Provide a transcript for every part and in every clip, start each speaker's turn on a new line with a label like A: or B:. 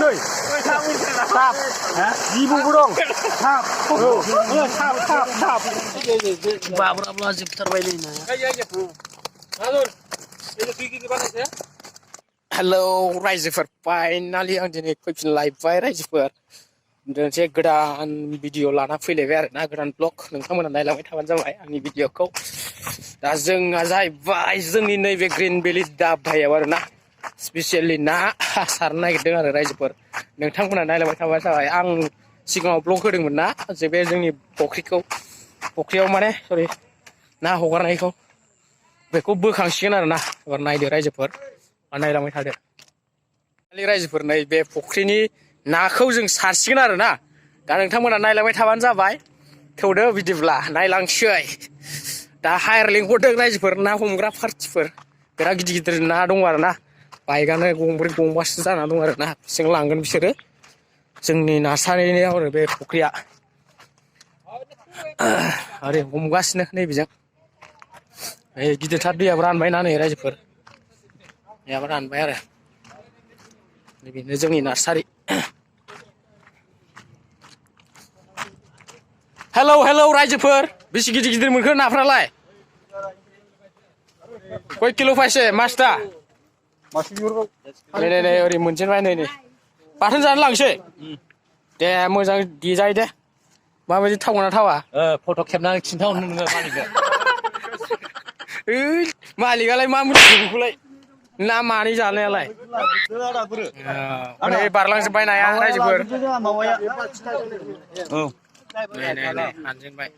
A: नै थाब जिबौबो दं थाब थाब
B: बाब्राब्ला जोबथारबाय नै नाया हेलौ रायजोफोर फाइनालि आं दिनै फैफिनलायबाय रायजोफोर मोनसे गोदान भिडिअ लाना फैलायबाय आरो ना गोदान ब्लग नोंथांमोना नायलांबाय थाबानो जाबाय आंनि भिडिअखौ दा जोंहा जाहैबाय जोंनि नैबे ग्रिन भेलि दाबायाव आरो ना स्पेसियेलि ना सारनो नागिरदों आरो रायजोफोर नोंथांमोना नायलांबाय थाबानो जाबाय आं सिगाङाव ब्लग होदोंमोन ना जे बे जोंनि फुख्रियाव माने सरि ना हगारनायखौ बेखौ बोखांसिगोन आरो ना एबार नायदो रायजोफोर नायलांबाय थादो रायजोफोर नै बे फुख्रिनि नाखौ जों सारसिगोन आरो ना दा नोंथांमोना नायलांबाय थाबानो जाबाय थौदो बिदिब्ला नायलांसै दा हायार लिंहरदों रायजोफोर ना हमग्रा पार्टिफोर बिराद गिदिर गिदिर ना दं आरो ना बाइकआनो गंब्रै गंबासो जाना दं आरो ना बेजों लांगोन बिसोरो जोंनि नार्सारिनियाव आरो बे फुख्रिया ओरै हमगासिनो नैबेजों गिदिरथार दैयाबो रानबायना नै रायजोफोर दैयाबो रानबाय आरो बेनो जोंनि नार्सारि हेलौ रायजोफोर बेसे गिदिर गिदिर मोनखो नाफ्रालाय कय किल' फायसे मासटा नै ओरै मोनजेनबाय नै बाथोन जानो लांसै दे मोजां देजायो दे माबायदि थावना थावा
A: फट' खेबनानै खिन्थाहरनो नोङो मालिकनो
B: मालिकालाय मा मिथिगौ बेखौलाय ना मानै जानायालाय नै बारलांजोब्बाय नाया रायजोफोर हानजेनबाय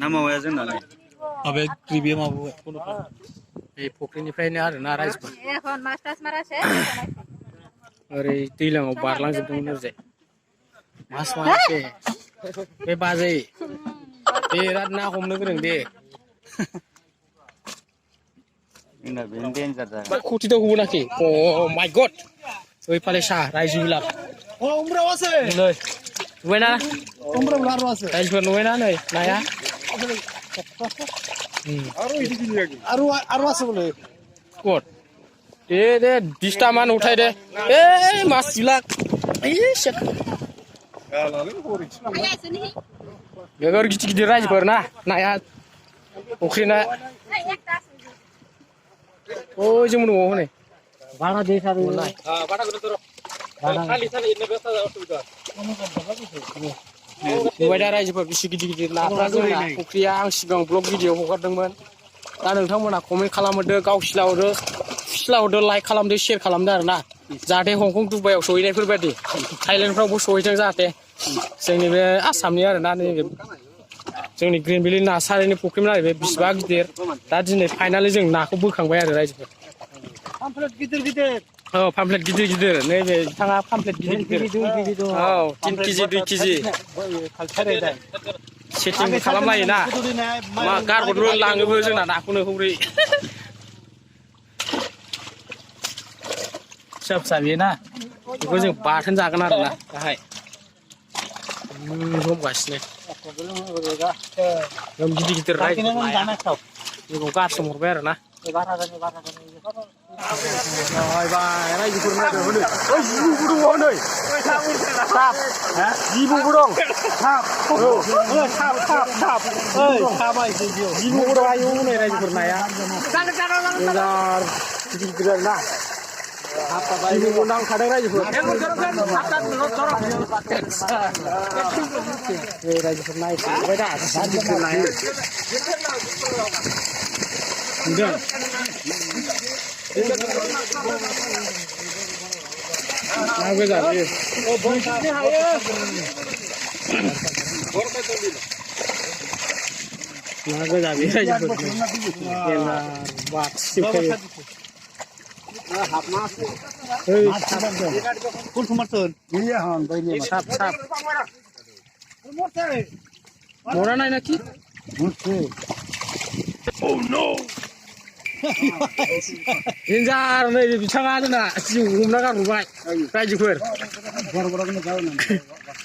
A: ना मावाया जोंनालाय
B: बे फुख्रिनिफ्रायनो आरोना रायजोफोर ओरै दैज्लाङाव बारलांजोबदोंमोन ओरैजाय मास माराखै बे बाजै बिराद ना हमनो गोरों दे खुथिथ' होनाखै माय गड ओइ फालेसा रायजो बिलाप नुबायना रायजोफोर नुबायना नै नाया कट दे दिसटामान उठाय दे मास बिलाक बेगर गिदिर गिदिर रायजोफोर ना नाया फुख्रिना जों न'आव हनै
A: भाड़ा दे सारे
B: नुबाय दा रायजोफोर बेसे गिदिर गिदिर नाफ्रा जोंना फुख्रिया आं सिगां ब्लग भिडिअ हगारदोंमोन दा नोंथांमोना कमेन्ट खालामहरदो गावसिलाहरदो लाइक खालामदो शेयार खालामदो आरो ना जाहाथे हंकं दुबाइयाव सहैनायफोर बायदि थाइलेण्डफ्रावबो सहैथों जाहाथे जोंनि बे आसामनि आरो ना नैबे जोंनि ग्रिन भेलि नार्सारिनि फुख्रिमोन आरो बे बिसिबा गिदिर दा दिनै फाइनालि जों नाखौ बोखांबाय आरो रायजोफोर पामप्लेट गिदिर गिदिर नैबे बिथाङा पामप्लेट गिदिर गिदिर 3 केजि 2 केजि सेटिंबो खालामलायो ना मा गारहरनो लाङोबो जोंना नाखौनो हौरै फिसा फिसा बेयो ना बेखौ जों बाथोन जागोन आरो ना गाहाय हमगासिनो गिदिर गिदिर बेखौ गारसोमहरबाय आरो ना रायजोफोर जिबौबो दं जिबौबो दं आयौ नै रायजोफोर नाया गिदिर गिदिर आरो ना जिबौबो नांखादों रायजोफोर रायजोफोर नायफैबाय दा गिदिर नाया नुदों ना गोजा बेयो ना गोजा बे रायजोफोर बाथिजोबखायो मरा नाय नाखि हिन्जार नै बिथाङा जोंना जिउ हमना गारहरबाय रायजोफोर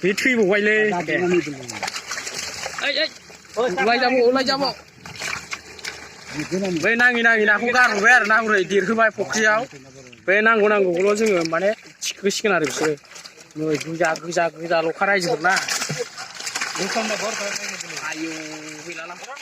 B: बे थैबावबायलै लायजाबाव बै नाङि नाखौ गारहरबाय आरो ना हरै देरहोबाय फुख्रियाव बे नांगौखौल' जोङो माने थिखोसिगोन आरो बिसोरो नै गोजा गोजा गोजा लखा रायजोफोर ना आयौ गैला लांफा